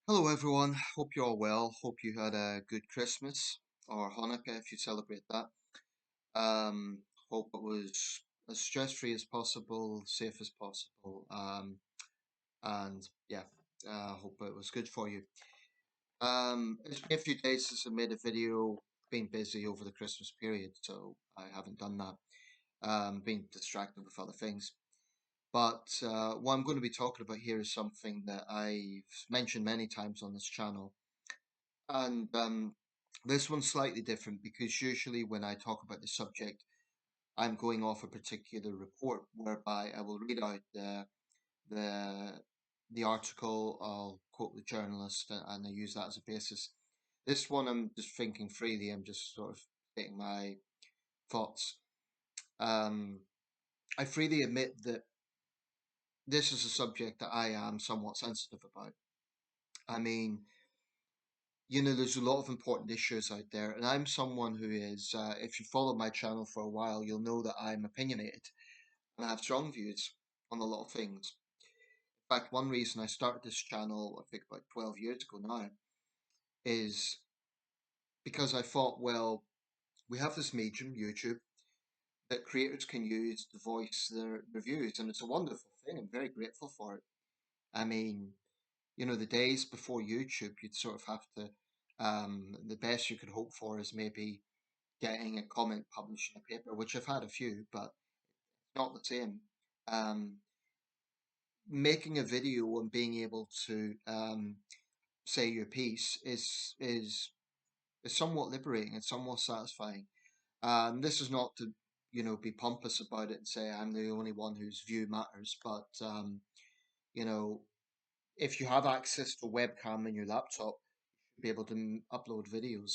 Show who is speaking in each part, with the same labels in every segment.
Speaker 1: Hello everyone, hope you're all well. Hope you had a good Christmas or Hanukkah if you celebrate that. Hope it was as stress-free as possible, safe as possible, and yeah, hope it was good for you. It's been a few days since I made a video. Been busy over the Christmas period, so I haven't done that. Been distracted with other things. But what I'm going to be talking about here is something that I've mentioned many times on this channel. And this one's slightly different because usually when I talk about the subject, I'm going off a particular report whereby I will read out the the article, I'll quote the journalist, and I use that as a basis. This one, I'm just thinking freely. I'm just sort of stating my thoughts. Um, I freely admit that this is a subject that I am somewhat sensitive about. I mean, there's a lot of important issues out there, and I'm someone who is, if you follow my channel for a while, you'll know that I'm opinionated and I have strong views on a lot of things. In fact, one reason I started this channel, I think about 12 years ago now, is because I thought, well, we have this medium, YouTube, that creators can use to voice their views, and it's a wonderful thing. I'm very grateful for it. I mean, the days before YouTube, you'd sort of have to, the best you could hope for is maybe getting a comment published in a paper, which I've had a few, but not the same. Um, Making a video and being able to say your piece is somewhat liberating. It's somewhat satisfying. This is not to be pompous about it and say I'm the only one whose view matters, but you know if you have access to a webcam in your laptop, you should be able to upload videos.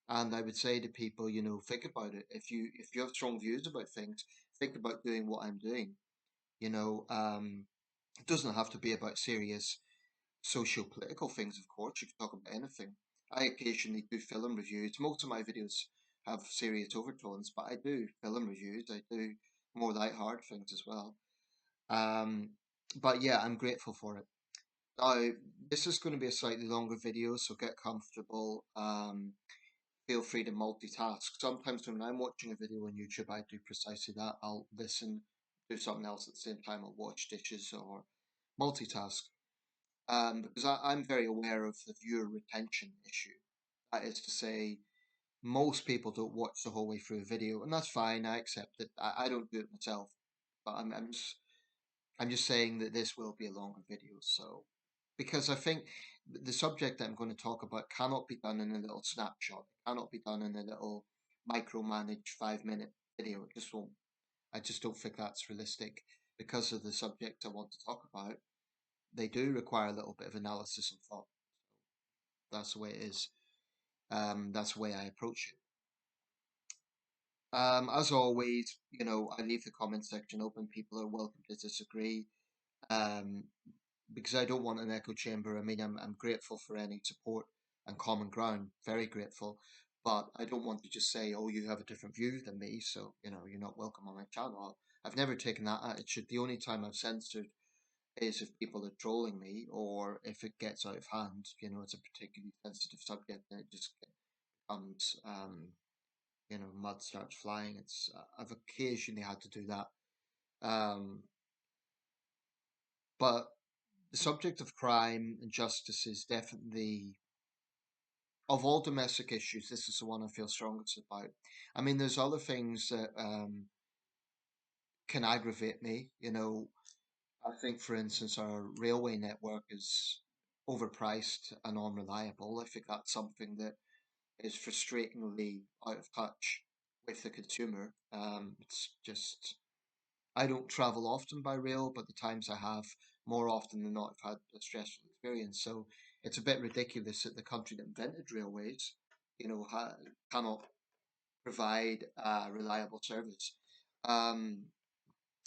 Speaker 1: And I would say to people, think about it. If you have strong views about things, think about doing what I'm doing. You know, um, it doesn't have to be about serious social political things, of course. You can talk about anything. I occasionally do film reviews. Most of my videos have serious overtones, but I do film reviews. I do more light-hearted things as well. Um, but yeah, I'm grateful for it. Now, this is going to be a slightly longer video, so get comfortable. Feel free to multitask. Sometimes when I'm watching a video on YouTube, I do precisely that. I'll listen, do something else at the same time. I'll watch dishes or multitask. Because I'm very aware of the viewer retention issue. That is to say, most people don't watch the whole way through a video, and that's fine. I accept it. I don't do it myself, but I'm just saying that this will be a longer video. So, because I think the subject that I'm going to talk about cannot be done in a little snapshot. It cannot be done in a little micromanaged 5-minute video. It just won't. I just don't think that's realistic because of the subject I want to talk about. They do require a little bit of analysis and thought. That's the way it is. That's the way I approach it. As always, I leave the comment section open. People are welcome to disagree. Um, because I don't want an echo chamber. I mean, I'm grateful for any support and common ground, very grateful. But I don't want to just say, oh, you have a different view than me, so you're not welcome on my channel. I've never taken that attitude. The only time I've censored is if people are trolling me or if it gets out of hand. It's a particularly sensitive subject and it just becomes, mud starts flying. I've occasionally had to do that. Um, but the subject of crime and justice is definitely, of all domestic issues, this is the one I feel strongest about. I mean, there's other things that can aggravate me. I think, for instance, our railway network is overpriced and unreliable. I think that's something that is frustratingly out of touch with the consumer. It's just I don't travel often by rail, but the times I have, more often than not, I've had a stressful experience. So it's a bit ridiculous that the country that invented railways, cannot provide reliable service. Um,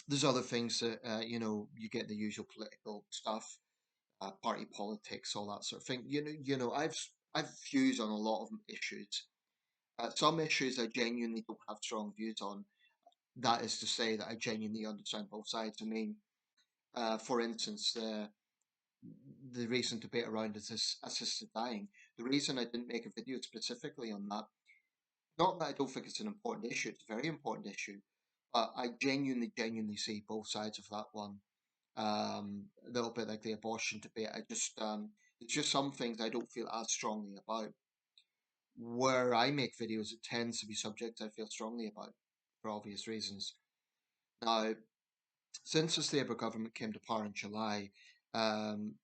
Speaker 1: there's other things that you get the usual political stuff, party politics, all that sort of thing. I've views on a lot of issues. Some issues I genuinely don't have strong views on. That is to say that I genuinely understand both sides. I mean, for instance, the recent debate around assisted dying. The reason I didn't make a video specifically on that, not that I don't think it's an important issue, it's a very important issue, but I genuinely see both sides of that one. A little bit like the abortion debate. It's just some things I don't feel as strongly about. Where I make videos, it tends to be subjects I feel strongly about for obvious reasons. Now, since the Labour government came to power in July, um,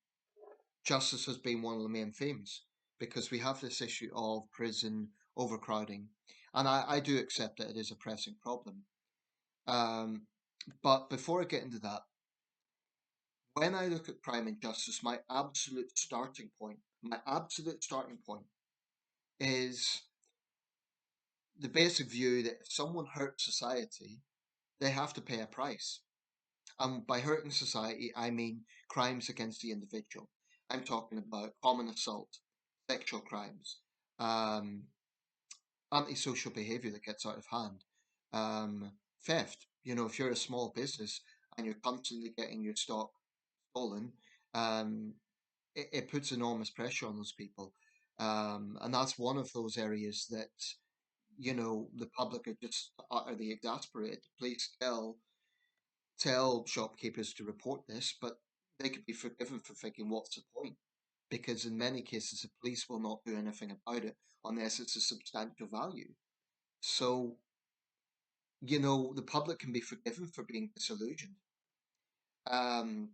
Speaker 1: justice has been one of the main themes because we have this issue of prison overcrowding. And I do accept that it is a pressing problem. Um, but before I get into that, when I look at crime and justice, my absolute starting point is the basic view that if someone hurts society, they have to pay a price. And by hurting society, I mean crimes against the individual. I'm talking about common assault, sexual crimes, um, antisocial behavior that gets out of hand, theft. You know, if you're a small business and you're constantly getting your stock stolen, um, it puts enormous pressure on those people. And that's one of those areas that, you know, the public are just utterly exasperated. Please tell shopkeepers to report this, but they could be forgiven for thinking, what's the point? Because in many cases, the police will not do anything about it unless it's a substantial value. So, you know, the public can be forgiven for being disillusioned. Um,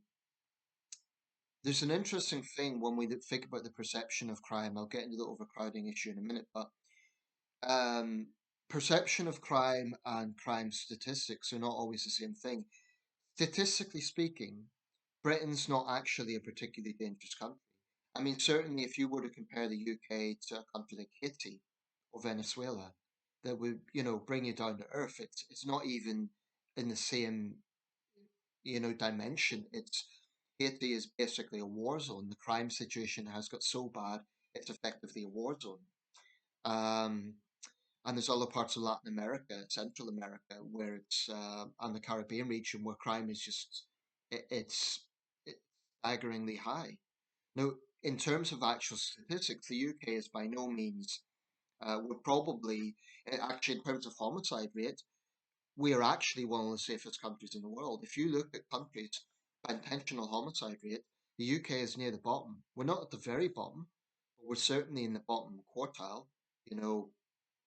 Speaker 1: there's an interesting thing when we think about the perception of crime. I'll get into the overcrowding issue in a minute, but um, perception of crime and crime statistics are not always the same thing. Statistically speaking, Britain's not actually a particularly dangerous country. I mean, certainly if you were to compare the UK to a country like Haiti or Venezuela, that would, you know, bring you down to earth. It's not even in the same, you know, dimension. It's Haiti is basically a war zone. The crime situation has got so bad, it's effectively a war zone. Um, and there's other parts of Latin America, Central America, where and the Caribbean region where crime is just it's staggeringly high. Now, in terms of actual statistics, the UK is by no means would probably actually in terms of homicide rate, we are actually one of the safest countries in the world. If you look at countries by intentional homicide rate, the UK is near the bottom. We're not at the very bottom, but we're certainly in the bottom quartile. You know,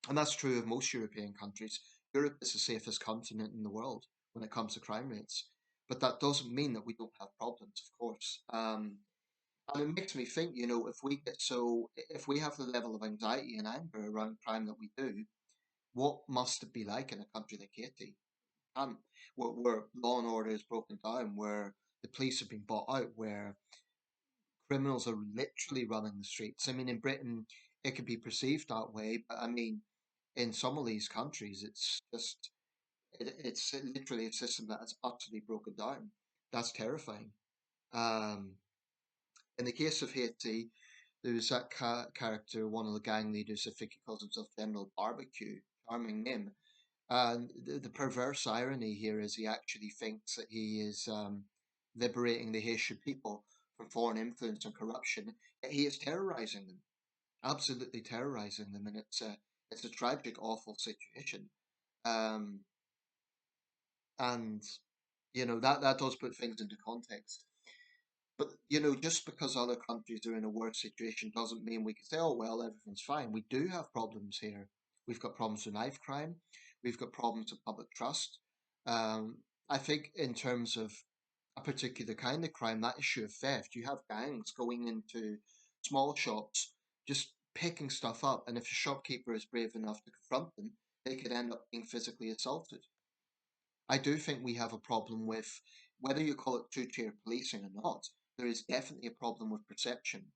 Speaker 1: and that's true of most European countries. Europe is the safest continent in the world when it comes to crime rates. But that doesn't mean that we don't have problems, of course. And it makes me think, you know, if we have the level of anxiety and anger around crime that we do, what must it be like in a country like Haiti? Where law and order is broken down, where the police have been bought out, where criminals are literally running the streets. I mean, in Britain, it could be perceived that way, but I mean, in some of these countries, it's literally a system that has utterly broken down. That's terrifying. Um, in the case of Haiti, there was that character, one of the gang leaders. I think he calls himself General Barbecue. Charming name. And the perverse irony here is he actually thinks that he is liberating the Haitian people from foreign influence and corruption. Yet he is terrorizing them, absolutely terrorizing them, and it's a tragic, awful situation. Um, and you know that does put things into context. But you know, just because other countries are in a worse situation doesn't mean we can say, "Oh well, everything's fine." We do have problems here. We've got problems with knife crime. We've got problems with public trust. Um, I think in terms of a particular kind of crime, that issue of theft, you have gangs going into small shops, just picking stuff up, and if a shopkeeper is brave enough to confront them, they could end up being physically assaulted. I do think we have a problem with whether you call it two-tier policing or not. There is definitely a problem with perception.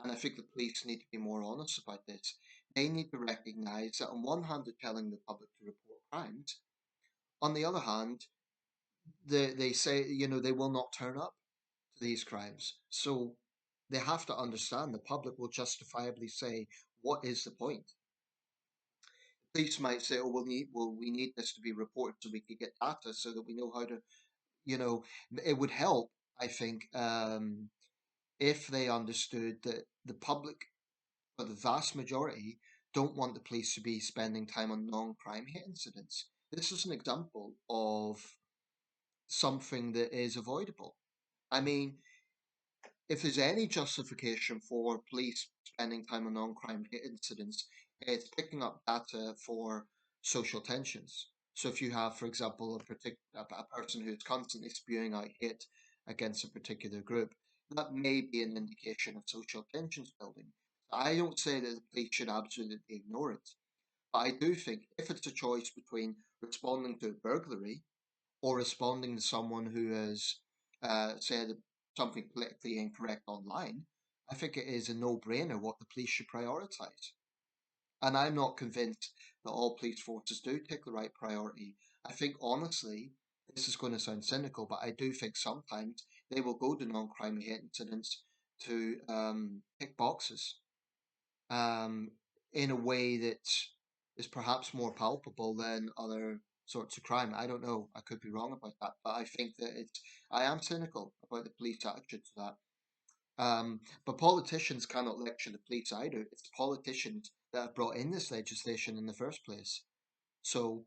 Speaker 1: And I think the police need to be more honest about this. They need to recognise that on one hand, they're telling the public to report crimes. On the other hand, they say, you know, they will not turn up to these crimes. So they have to understand the public will justifiably say, what is the point? Police might say, oh, we need this to be reported so we can get data so that we know how to, you know, it would help, I think, if they understood that the public, but the vast majority, don't want the police to be spending time on non-crime hate incidents. This is an example of something that is avoidable. I mean, if there's any justification for police spending time on non-crime hate incidents, it's picking up data for social tensions. So if you have, for example, a person who's constantly spewing out hate against a particular group, that may be an indication of social tensions building. I don't say that the police should absolutely ignore it, but I do think if it's a choice between responding to a burglary or responding to someone who has said something politically incorrect online, I think it is a no brainer what the police should prioritise. And I'm not convinced that all police forces do take the right priority. I think, honestly, this is going to sound cynical, but I do think sometimes they will go to non crime hate incidents to tick boxes um, in a way that is perhaps more palpable than other sorts of crime. I don't know. I could be wrong about that, but I think that it's. I am cynical about the police attitude to that. But politicians cannot lecture the police either. It's politicians that have brought in this legislation in the first place. So,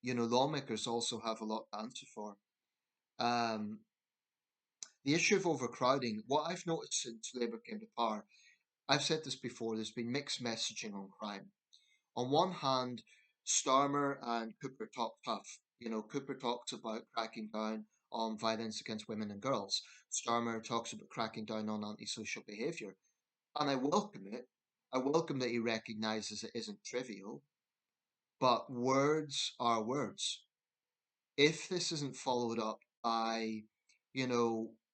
Speaker 1: lawmakers also have a lot to answer for. Um, the issue of overcrowding, what I've noticed since Labour came to power, I've said this before, there's been mixed messaging on crime. On one hand, Starmer and Cooper talk tough. Cooper talks about cracking down on violence against women and girls. Starmer talks about cracking down on antisocial behaviour. And I welcome it. I welcome that he recognises it isn't trivial, but words are words. If this isn't followed up by,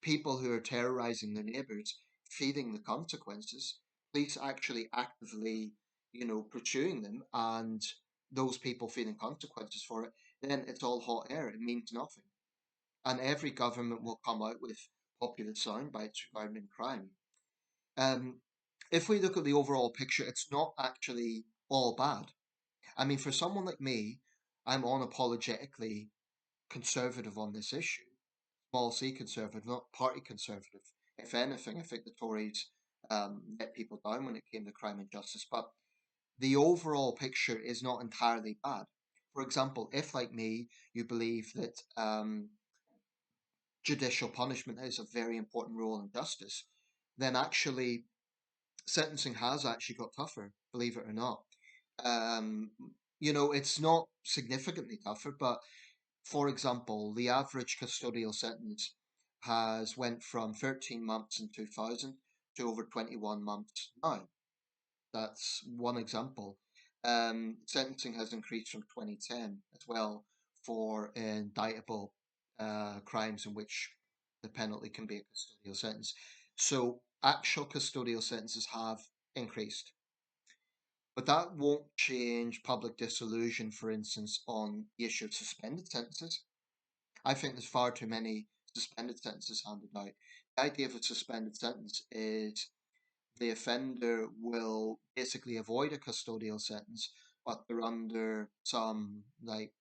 Speaker 1: people who are terrorising their neighbours, feeding the consequences, police actually actively, pursuing them, and those people feeling consequences for it, then it's all hot air. It means nothing. And every government will come out with popular sound bites regarding crime. Um, if we look at the overall picture, it's not actually all bad. I mean, for someone like me, I'm unapologetically conservative on this issue. Small c conservative, not party conservative. If anything, I think the Tories let people down when it came to crime and justice. But the overall picture is not entirely bad. For example, if, like me, you believe that judicial punishment is a very important role in justice, then actually sentencing has actually got tougher, believe it or not. Um, it's not significantly tougher, but for example, the average custodial sentence has went from 13 months in 2000 to over 21 months now. That's one example. Sentencing has increased from 2010 as well for indictable crimes in which the penalty can be a custodial sentence. So actual custodial sentences have increased. But that won't change public disillusion, for instance, on the issue of suspended sentences. I think there's far too many suspended sentences handed out. The idea of a suspended sentence is the offender will basically avoid a custodial sentence, but they're under some like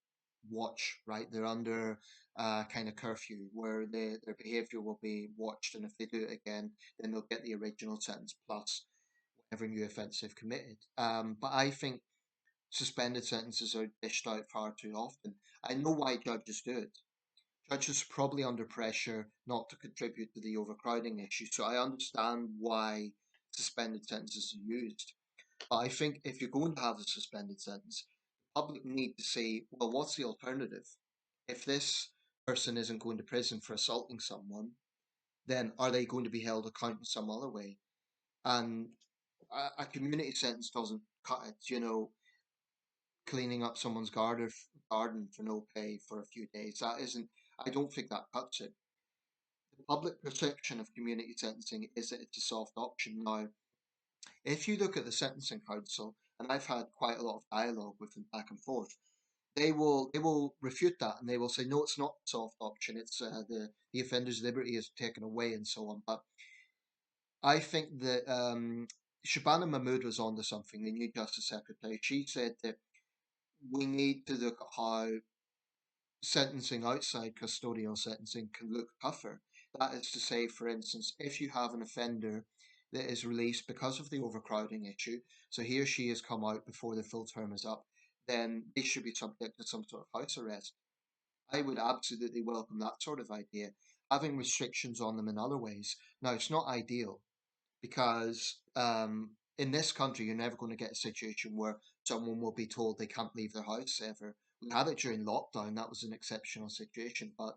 Speaker 1: watch, right? They're under kind of curfew where their behavior will be watched, and if they do it again, then they'll get the original sentence plus whatever new offence they've committed. But I think suspended sentences are dished out far too often. I know why judges do it. Judges are probably under pressure not to contribute to the overcrowding issue, so I understand why suspended sentences are used. But I think if you're going to have a suspended sentence, the public need to say, well, what's the alternative? If this person isn't going to prison for assaulting someone, then are they going to be held accountable some other way? And a community sentence doesn't cut it. Cleaning up someone's garden for no pay for a few days. That isn't. I don't think that cuts it. The public perception of community sentencing is that it's a soft option. Now, if you look at the Sentencing Council, and I've had quite a lot of dialogue with them back and forth, they will refute that and they will say no, it's not a soft option. It's the offender's liberty is taken away and so on. But I think that Shabana Mahmood was onto something. The new Justice Secretary. She said that we need to look at how sentencing outside custodial sentencing can look tougher. That is to say, for instance, if you have an offender that is released because of the overcrowding issue, so he or she has come out before the full term is up, then they should be subject to some sort of house arrest. I would absolutely welcome that sort of idea. Having restrictions on them in other ways. Now, it's not ideal because in this country, you're never going to get a situation where someone will be told they can't leave their house ever. We had it during lockdown; that was an exceptional situation. But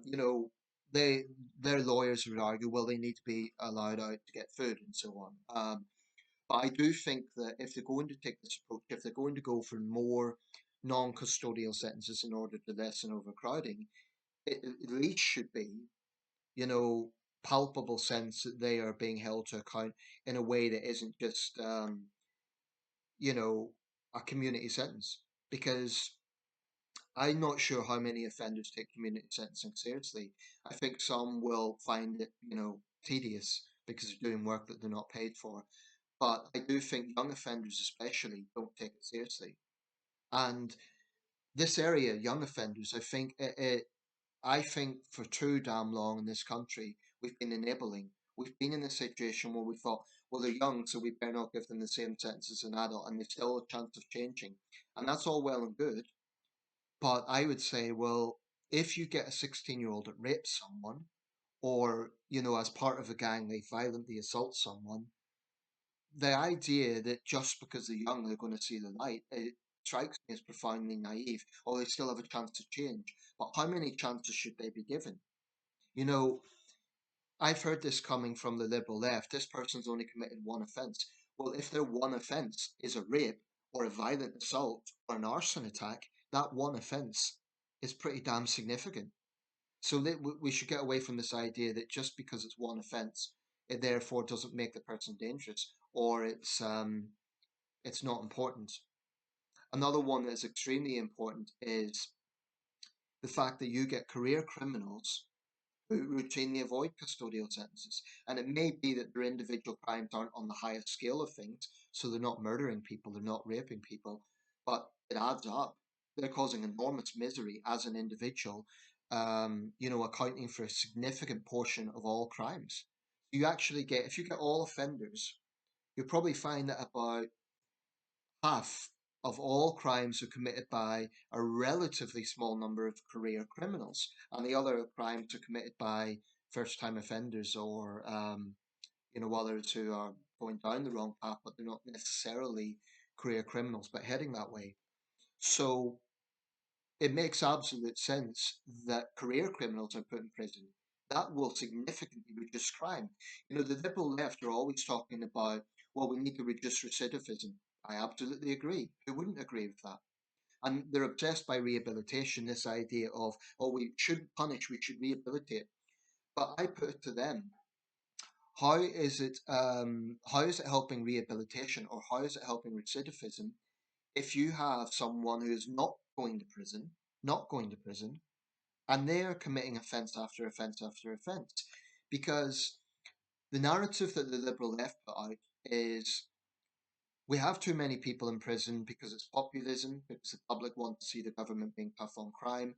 Speaker 1: you know, they their lawyers would argue, well, they need to be allowed out to get food and so on. But I do think that if they're going to take this approach, if they're going to go for more non-custodial sentences in order to lessen overcrowding, it at least should be, you know, palpable sense that they are being held to account in a way that isn't just, you know, a community sentence. Because I'm not sure how many offenders take community sentencing seriously. I think some will find it, tedious because they're doing work that they're not paid for. But I do think young offenders, especially, don't take it seriously. And this area, young offenders, I think for too damn long in this country, we've been enabling. We've been in a situation where we thought, well, they're young, so we better not give them the same sentence as an adult, and there's still a chance of changing. And that's all well and good. But I would say, well, if you get a 16-year-old that rapes someone, or, as part of a gang, they violently assault someone, the idea that just because they're young, they're going to see the light, it strikes me as profoundly naive, or they still have a chance to change. But how many chances should they be given? You know, I've heard this coming from the liberal left. This person's only committed one offence. Well, if their one offence is a rape or a violent assault or an arson attack, that one offence is pretty damn significant. So we should get away from this idea that just because it's one offence, it therefore doesn't make the person dangerous or it's not important. Another one that is extremely important is the fact that you get career criminals who routinely avoid custodial sentences. And it may be that their individual crimes aren't on the highest scale of things, so they're not murdering people, they're not raping people, but it adds up. They're causing enormous misery as an individual, accounting for a significant portion of all crimes. You actually get, if you get all offenders, you'll probably find that about half of all crimes are committed by a relatively small number of career criminals, and the other crimes are committed by first-time offenders or others who are going down the wrong path, but they're not necessarily career criminals, but heading that way. So it makes absolute sense that career criminals are put in prison. That will significantly reduce crime. The liberal left are always talking about, well, we need to reduce recidivism. I absolutely agree. Who wouldn't agree with that? And they're obsessed by rehabilitation, this idea of, oh, we shouldn't punish, we should rehabilitate. But I put it to them, how is it helping rehabilitation or how is it helping recidivism if you have someone who is not going to prison, and they're committing offence after offence after offence? Because the narrative that the liberal left put out is we have too many people in prison because it's populism, because the public want to see the government being tough on crime.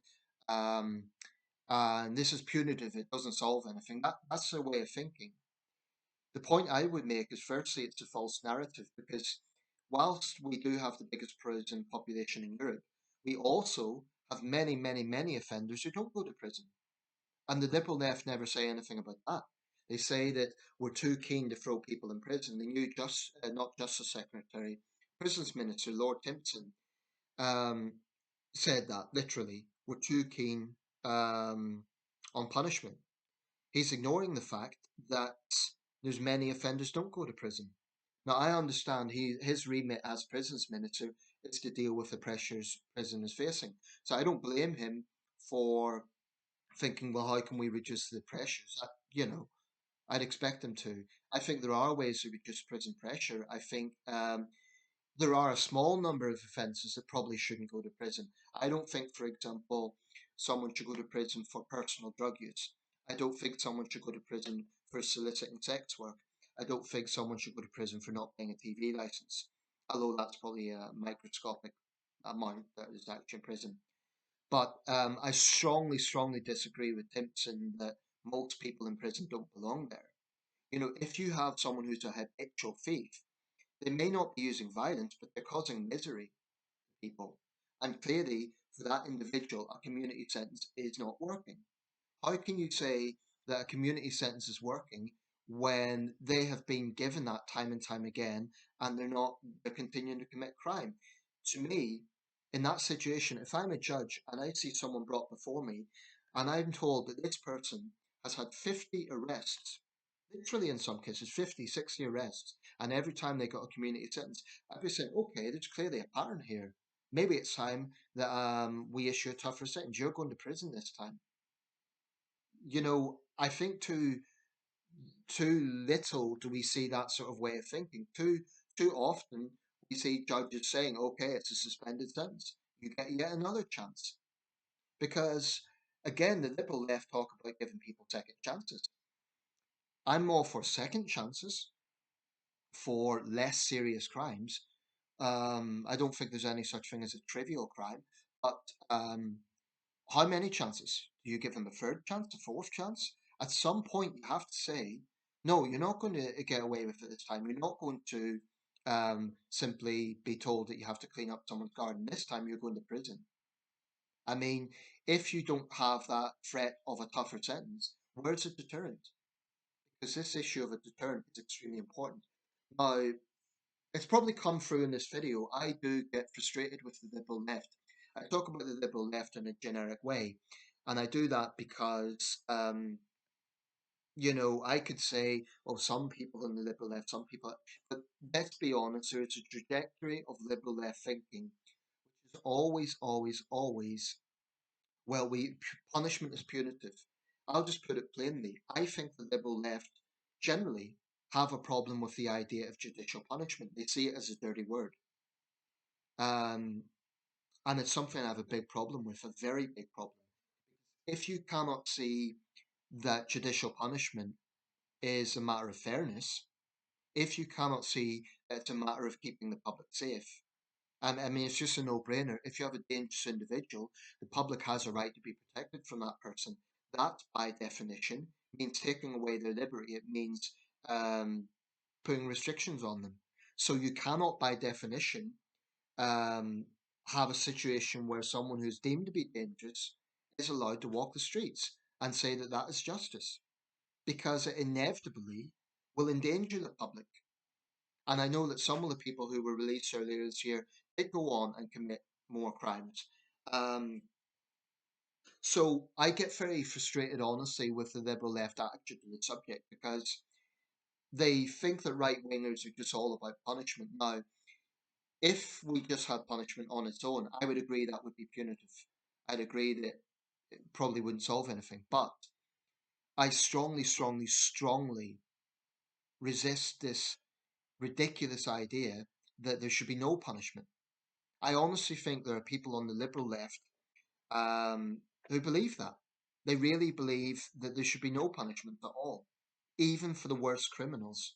Speaker 1: Um, and this is punitive, it doesn't solve anything. That's their way of thinking. The point I would make is firstly, it's a false narrative because whilst we do have the biggest prison population in Europe, we also have many, many, many offenders who don't go to prison. And the liberal left never say anything about that. They say that we're too keen to throw people in prison. The new not Justice Secretary, Prisons Minister, Lord Timpson, um, said that literally. We're too keen on punishment. He's ignoring the fact that there's many offenders don't go to prison. Now I understand his remit as prisons minister is to deal with the pressures prison is facing. So I don't blame him for thinking, well, how can we reduce the pressures? I'd expect him to. I think there are ways to reduce prison pressure. I think there are a small number of offences that probably shouldn't go to prison. I don't think, for example, someone should go to prison for personal drug use. I don't think someone should go to prison for soliciting sex work. I don't think someone should go to prison for not paying a TV license, although that's probably a microscopic amount that is actually in prison. But I strongly, strongly disagree with Timpson that most people in prison don't belong there. You know, if you have someone who's a habitual thief, they may not be using violence, but they're causing misery to people. And clearly, for that individual, a community sentence is not working. How can you say that a community sentence is working when they have been given that time and time again and they're continuing to commit crime? To me, in that situation, if I'm a judge and I see someone brought before me and I'm told that this person has had 50 arrests, literally in some cases 50, 60 arrests, and every time they got a community sentence, I'd be saying, okay, there's clearly a pattern here. Maybe it's time that we issue a tougher sentence. You're going to prison this time. You know, I think too little do we see that sort of way of thinking. Too often we see judges saying, "Okay, it's a suspended sentence. You get yet another chance." Because again, the liberal left talk about giving people second chances. I'm all for second chances for less serious crimes. I don't think there's any such thing as a trivial crime, but how many chances? Do you give them a third chance, a fourth chance? At some point, you have to say, no, you're not going to get away with it this time. You're not going to simply be told that you have to clean up someone's garden. This time, you're going to prison. I mean, if you don't have that threat of a tougher sentence, where's the deterrent? Because this issue of a deterrent is extremely important. Now, it's probably come through in this video. I do get frustrated with the liberal left. I talk about the liberal left in a generic way, and I do that because, you know, I could say, oh, some people in the liberal left, some people, but let's be honest, there is a trajectory of liberal left thinking, which is always, well, punishment is punitive. I'll just put it plainly. I think the liberal left generally have a problem with the idea of judicial punishment. They see it as a dirty word. Um, and it's something I have a big problem with, a very big problem. If you cannot see that judicial punishment is a matter of fairness, if you cannot see that it's a matter of keeping the public safe, and I mean, it's just a no-brainer. If you have a dangerous individual, the public has a right to be protected from that person. That, by definition, means taking away their liberty. It means um, putting restrictions on them. So you cannot, by definition, um, have a situation where someone who's deemed to be dangerous is allowed to walk the streets and say that that is justice because it inevitably will endanger the public. And I know that some of the people who were released earlier this year did go on and commit more crimes. Um, so I get very frustrated, honestly, with the liberal left attitude to the subject because they think that right wingers are just all about punishment. Now, if we just had punishment on its own, I would agree that would be punitive. I'd agree that it probably wouldn't solve anything. But I strongly resist this ridiculous idea that there should be no punishment. I honestly think there are people on the liberal left who believe that. They really believe that there should be no punishment at all, even for the worst criminals.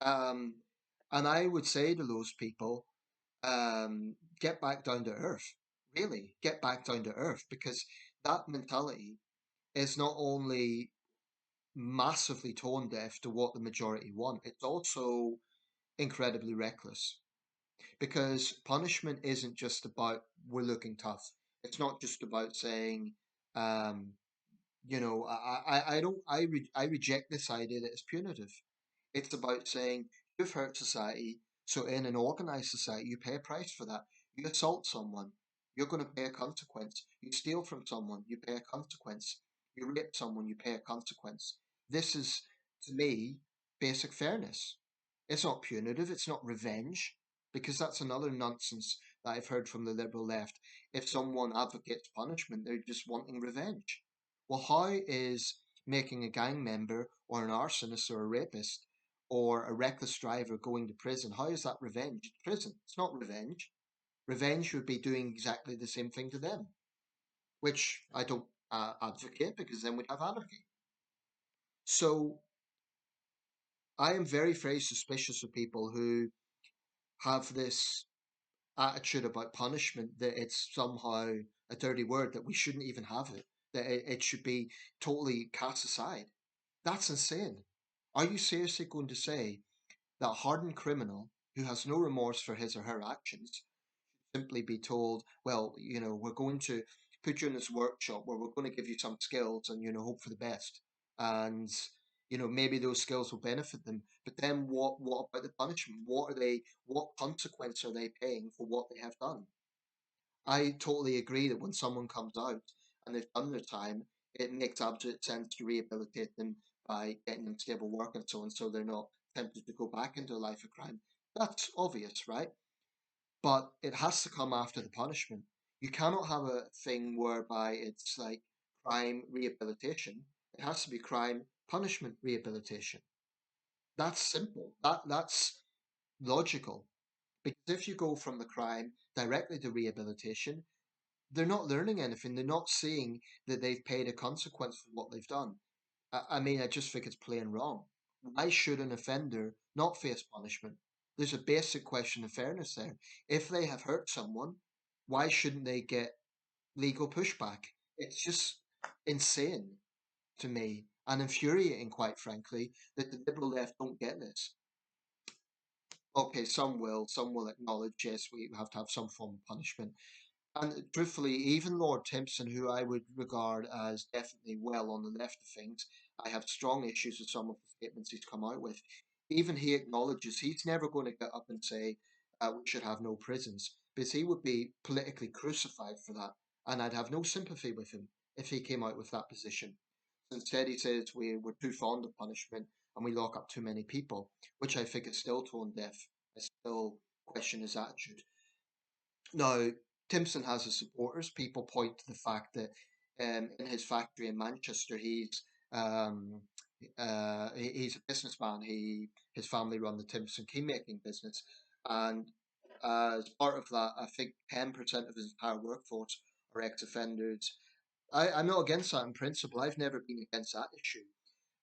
Speaker 1: Um, and I would say to those people, get back down to earth. Really, get back down to earth because that mentality is not only massively tone deaf to what the majority want, it's also incredibly reckless because punishment isn't just about we're looking tough. It's not just about saying, um, you know, I don't, I reject this idea that it's punitive. It's about saying you've hurt society, so in an organized society, you pay a price for that. You assault someone, you're going to pay a consequence. You steal from someone, you pay a consequence. You rape someone, you pay a consequence. This is, to me, basic fairness. It's not punitive, it's not revenge, because that's another nonsense that I've heard from the liberal left. If someone advocates punishment, they're just wanting revenge. Well, how is making a gang member or an arsonist or a rapist or a reckless driver going to prison? How is that revenge? It's prison. It's not revenge. Revenge would be doing exactly the same thing to them, which I don't advocate because then we'd have anarchy. So I am very suspicious of people who have this attitude about punishment that it's somehow a dirty word, that we shouldn't even have it, that it should be totally cast aside. That's insane. Are you seriously going to say that a hardened criminal who has no remorse for his or her actions simply be told, well, we're going to put you in this workshop where we're going to give you some skills and, hope for the best. And, maybe those skills will benefit them. But then what about the punishment? What consequence are they paying for what they have done? I totally agree that when someone comes out and they've done their time, it makes absolute sense to rehabilitate them by getting them stable work and so on, so they're not tempted to go back into a life of crime. That's obvious, right? But it has to come after the punishment. You cannot have a thing whereby it's like crime rehabilitation. It has to be crime punishment rehabilitation. That's simple. That's logical. Because if you go from the crime directly to rehabilitation, they're not learning anything. They're not seeing that they've paid a consequence for what they've done. I mean, I just think it's plain wrong. Why should an offender not face punishment? There's a basic question of fairness there. If they have hurt someone, why shouldn't they get legal pushback? It's just insane to me and infuriating, quite frankly, that the Liberal left don't get this. Okay, some will acknowledge, yes, we have to have some form of punishment. And truthfully, even Lord Timpson, who I would regard as definitely well on the left of things, I have strong issues with some of the statements he's come out with. Even he acknowledges he's never going to get up and say we should have no prisons, because he would be politically crucified for that. And I'd have no sympathy with him if he came out with that position. Instead, he says we're too fond of punishment and we lock up too many people, which I think is still tone deaf. I still question his attitude. Now, Timpson has his supporters. People point to the fact that in his factory in Manchester, um, he's a businessman. His family run the Timpson key making business, and as part of that, I think 10% of his entire workforce are ex-offenders. I'm not against that in principle. I've never been against that issue.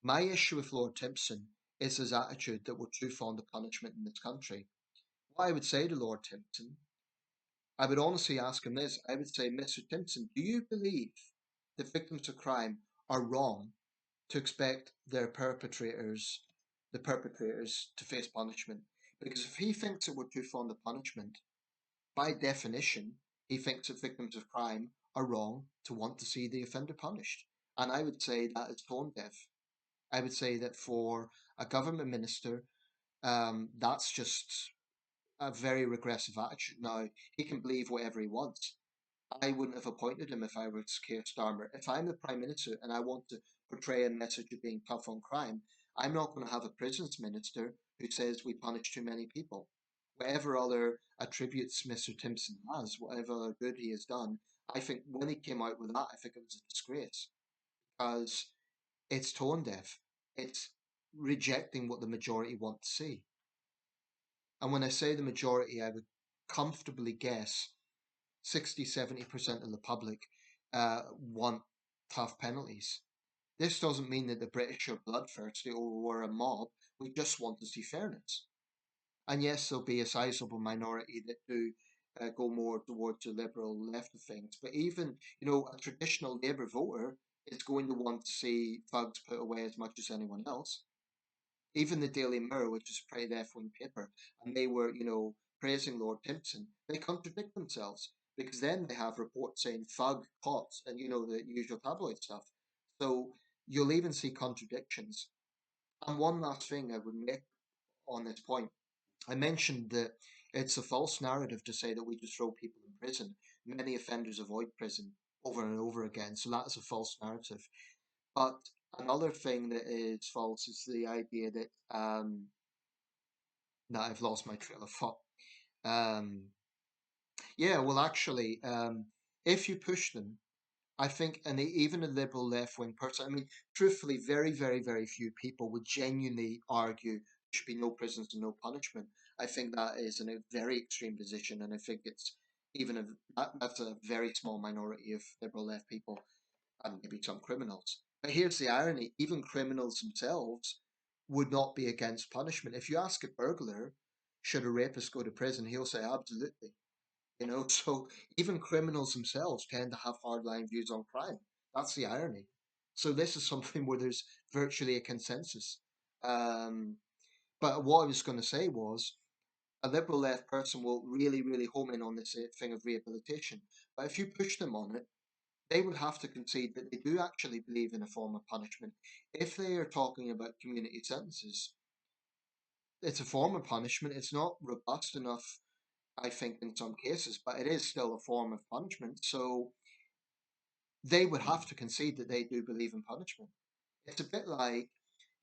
Speaker 1: My issue with Lord Timpson is his attitude that we're too fond of punishment in this country. What I would say to Lord Timpson, I would honestly ask him this. I would say, Mr. Timpson, do you believe that victims of crime are wrong to expect the perpetrators, to face punishment? Because if he thinks that we're too fond of punishment, by definition, he thinks that victims of crime are wrong to want to see the offender punished. And I would say that is tone deaf. I would say that for a government minister, that's just a very regressive attitude. Now, he can believe whatever he wants. I wouldn't have appointed him if I were Keir Starmer. If I'm the Prime Minister and I want to portray a message of being tough on crime, I'm not going to have a prisons minister who says we punish too many people. Whatever other attributes Mr. Timpson has, whatever other good he has done, I think when he came out with that, I think it was a disgrace because it's tone deaf. It's rejecting what the majority want to see. And when I say the majority, I would comfortably guess 60-70% of the public want tough penalties. This doesn't mean that the British are bloodthirsty or we're a mob. We just want to see fairness. And yes, there'll be a sizable minority that do go more towards the liberal left of things. But even, a traditional Labour voter is going to want to see thugs put away as much as anyone else. Even the Daily Mirror, which is a pretty left wing paper, and they were, praising Lord Timpson, they contradict themselves because then they have reports saying thug caught and, the usual tabloid stuff. So you'll even see contradictions. And one last thing I would make on this point, I mentioned that it's a false narrative to say that we just throw people in prison. Many offenders avoid prison over and over again, so that is a false narrative. But another thing that is false is the idea that I've lost my trail of thought. Um, yeah, well, actually, if you push them, I think, and even a liberal left wing person, I mean, truthfully, very, very, very few people would genuinely argue there should be no prisons and no punishment. I think that is in a very extreme position, and I think it's even that's a very small minority of liberal left people and maybe some criminals. But here's the irony, even criminals themselves would not be against punishment. If you ask a burglar, should a rapist go to prison, he'll say absolutely. So even criminals themselves tend to have hardline views on crime. That's the irony. So this is something where there's virtually a consensus. Um, but what I was going to say was a liberal left person will really, really home in on this thing of rehabilitation. But if you push them on it, they would have to concede that they do actually believe in a form of punishment. If they are talking about community sentences, it's a form of punishment. It's not robust enough, I think, in some cases, but it is still a form of punishment. So they would have to concede that they do believe in punishment. It's a bit like,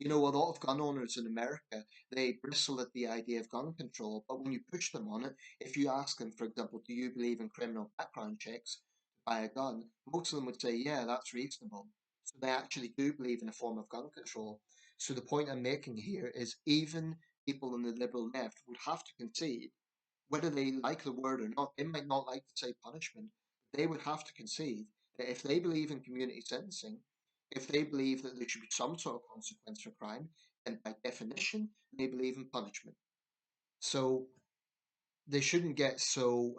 Speaker 1: a lot of gun owners in America, they bristle at the idea of gun control, but when you push them on it, if you ask them, for example, do you believe in criminal background checks to buy a gun? Most of them would say, yeah, that's reasonable. So they actually do believe in a form of gun control. So the point I'm making here is even people in the liberal left would have to concede whether they like the word or not. They might not like to say punishment. They would have to concede that if they believe in community sentencing, if they believe that there should be some sort of consequence for crime, then by definition, they believe in punishment. So they shouldn't get so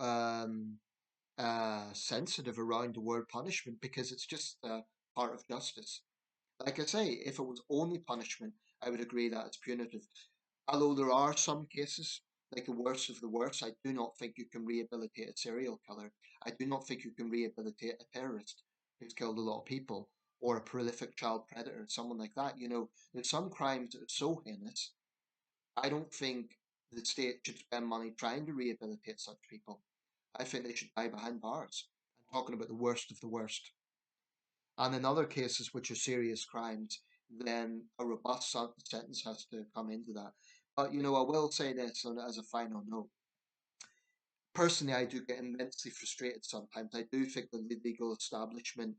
Speaker 1: sensitive around the word punishment because it's just part of justice. Like I say, if it was only punishment, I would agree that it's punitive. Although there are some cases, like the worst of the worst, I do not think you can rehabilitate a serial killer. I do not think you can rehabilitate a terrorist who's killed a lot of people or a prolific child predator, someone like that. There's some crimes that are so heinous. I don't think the state should spend money trying to rehabilitate such people. I think they should die behind bars. I'm talking about the worst of the worst. And in other cases, which are serious crimes, then a robust sentence has to come into that. But I will say this as a final note. Personally, I do get immensely frustrated sometimes. I do think the legal establishment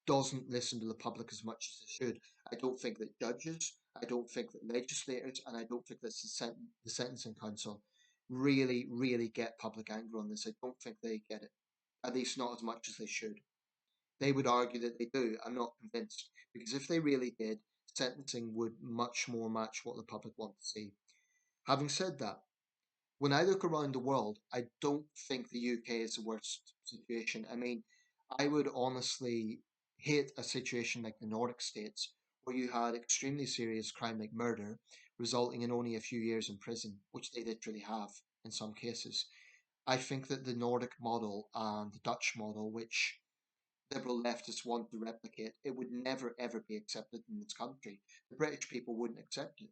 Speaker 1: doesn't listen to the public as much as they should. I don't think that judges, I don't think that legislators, and I don't think that the Sentencing Council really, really get public anger on this. I don't think they get it, at least not as much as they should. They would argue that they do. I'm not convinced. Because if they really did, sentencing would much more match what the public want to see. Having said that, when I look around the world, I don't think the UK is the worst situation. I mean, I would honestly hate a situation like the Nordic states, where you had extremely serious crime like murder, resulting in only a few years in prison, which they literally have in some cases. I think that the Nordic model and the Dutch model, which liberal leftists want to replicate, it would never ever be accepted in this country. The British people wouldn't accept it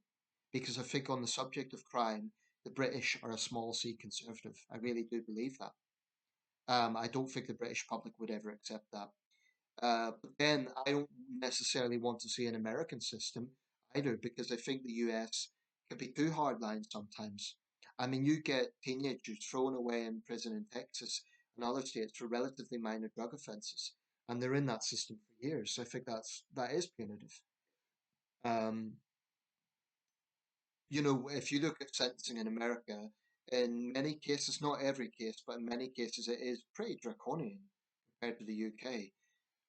Speaker 1: because I think on the subject of crime, the British are a small c conservative. I really do believe that. I don't think the British public would ever accept that. But then I don't necessarily want to see an American system either because I think the US can be too hardline sometimes. I mean, you get teenagers thrown away in prison in Texas and other states for relatively minor drug offenses, and they're in that system for years. So I think that is punitive. Um, if you look at sentencing in America, in many cases, not every case, but in many cases, it is pretty draconian compared to the UK.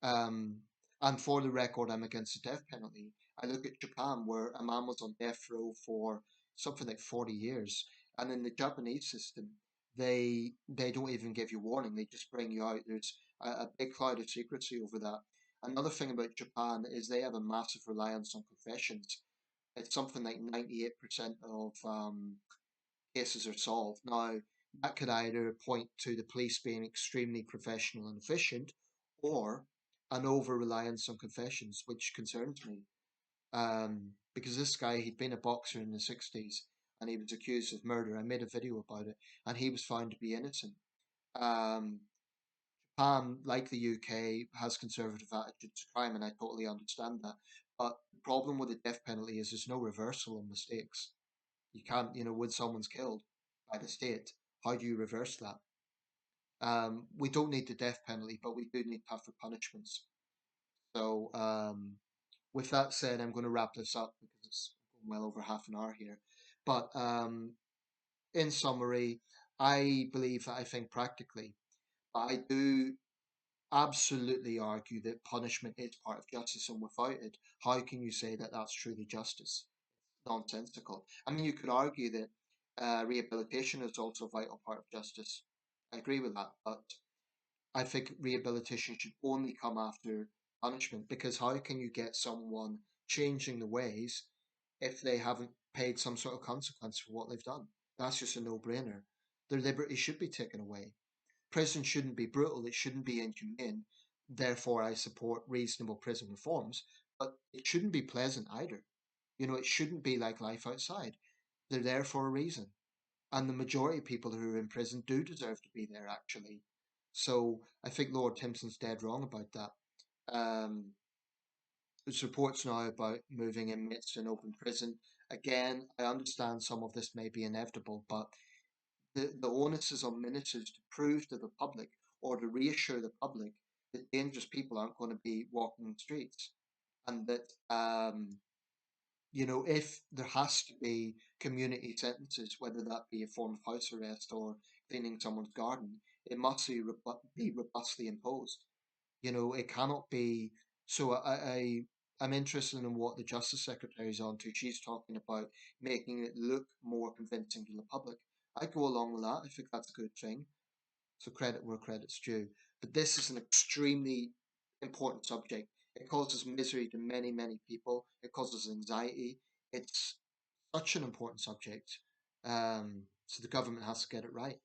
Speaker 1: Um, and for the record, I'm against the death penalty. I look at Japan, where a man was on death row for something like 40 years, and in the Japanese system, they don't even give you warning. They just bring you out. There's a big cloud of secrecy over that. Another thing about Japan is they have a massive reliance on confessions. It's something like 98% of cases are solved. Now, that could either point to the police being extremely professional and efficient, or an over reliance on confessions, which concerns me. Because this guy, he'd been a boxer in the 60s and he was accused of murder. I made a video about it and he was found to be innocent. Um, Japan, like the UK, has conservative attitudes to crime, and I totally understand that. But the problem with the death penalty is there's no reversal on mistakes. You can't, when someone's killed by the state, how do you reverse that? We don't need the death penalty, but we do need tougher punishments. So, with that said, I'm going to wrap this up because it's well over half an hour here. But in summary, I believe that I think practically, I do absolutely argue that punishment is part of justice, and without it, how can you say that that's truly justice? Nonsensical. I mean, you could argue that rehabilitation is also a vital part of justice. I agree with that, but I think rehabilitation should only come after punishment, because how can you get someone changing the ways if they haven't paid some sort of consequence for what they've done? That's just a no-brainer. Their liberty should be taken away. Prison shouldn't be brutal, it shouldn't be inhumane. Therefore, I support reasonable prison reforms, but it shouldn't be pleasant either. It shouldn't be like life outside. They're there for a reason. And the majority of people who are in prison do deserve to be there, actually. So I think Lord Timpson's dead wrong about that. Um, there's reports now about moving inmates to an open prison. Again, I understand some of this may be inevitable, but the onus is on ministers to prove to the public or to reassure the public that dangerous people aren't going to be walking the streets, and that if there has to be community sentences, whether that be a form of house arrest or cleaning someone's garden, it must be robustly imposed. It cannot be. So I'm interested in what the Justice Secretary is on to. She's talking about making it look more convincing to the public. I go along with that. I think that's a good thing. So credit where credit's due. But this is an extremely important subject. It causes misery to many, many people. It causes anxiety. It's such an important subject. So the government has to get it right.